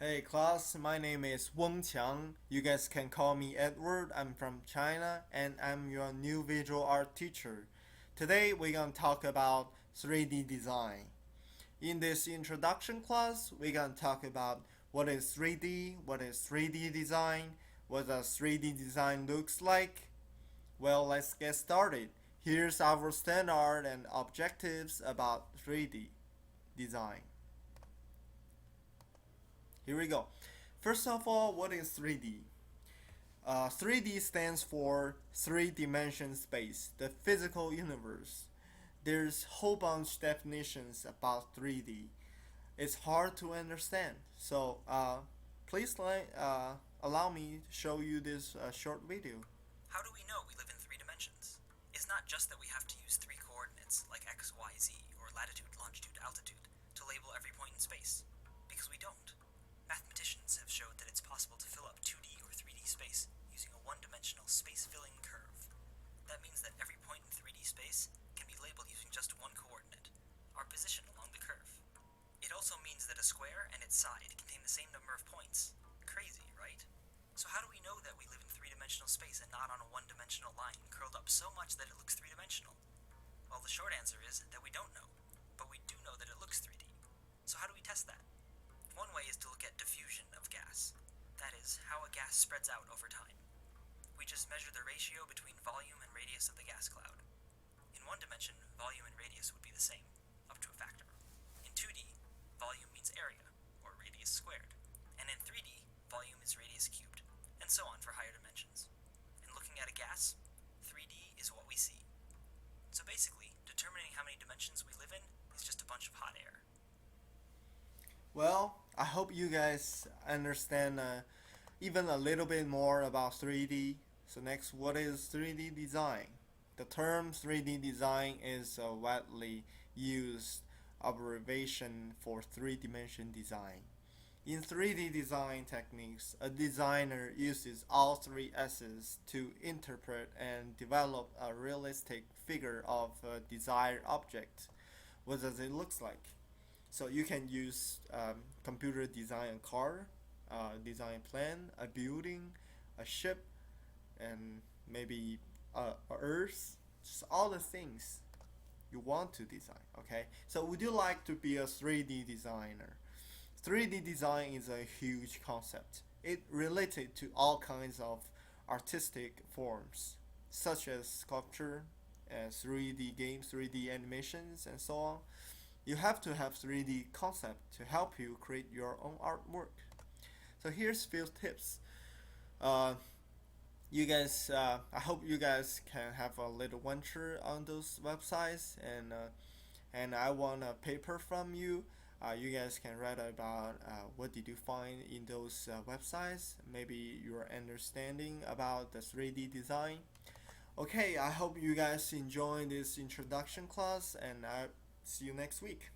Hey class, my name is Weng Qiang. You guys can call me Edward. I'm from China and I'm your new visual art teacher. Today we're going to talk about 3D design. In this introduction class, we're going to talk about what is 3D, what is 3D design, what does 3D design looks like. Well, let's get started. Here's our standard and objectives about 3D design. Here we go. First of all, what is 3D? 3D stands for three-dimension space, the physical universe. There's whole bunch definitions about 3D. It's hard to understand, so please allow me to show you this short video. How do we know we live in three dimensions? It's not just that we have to use three coordinates like x, y, z, or latitude, longitude, altitude to label every point in space, because we don't. Mathematicians have showed that it's possible to fill up 2D or 3D space using a one-dimensional space-filling curve. That means that every point in 3D space can be labeled using just one coordinate, our position along the curve. It also means that a square and its side contain the same number of points. Crazy, right? So how do we know that we live in three-dimensional space and not on a one-dimensional line curled up so much that it looks three-dimensional? Well, the short answer is that we don't know, but we do know that it looks 3D. So how do we test that? One way is to look at diffusion of gas. That is, how a gas spreads out over time. We just measure the ratio between volume and radius of the gas cloud. In one dimension, volume and radius would be the same, up to a factor. In 2D, volume means area, or radius squared. And in 3D, volume is radius cubed, and so on for higher dimensions. And looking at a gas, 3D is what we see. So basically, determining how many dimensions we live in is just a bunch of hot air. Well, I hope you guys understand even a little bit more about 3D. So next, what is 3D design? The term 3D design is a widely used abbreviation for three-dimension design. In 3D design techniques, a designer uses all three S's to interpret and develop a realistic figure of a desired object. What does it look like? So you can use computer design a car, design plan, a building, a ship, and maybe a Earth. Just all the things you want to design. Okay. So would you like to be a 3D designer? 3D design is a huge concept. It related to all kinds of artistic forms, such as sculpture, 3D games, 3D animations, and so on. You have to have 3D concept to help you create your own artwork. So here's few tips. Uh, I hope you guys can have a little venture on those websites, and I want a paper from you. You guys can write about what did you find in those websites. Maybe your understanding about the 3D design. Okay, I hope you guys enjoy this introduction class, and I see you next week.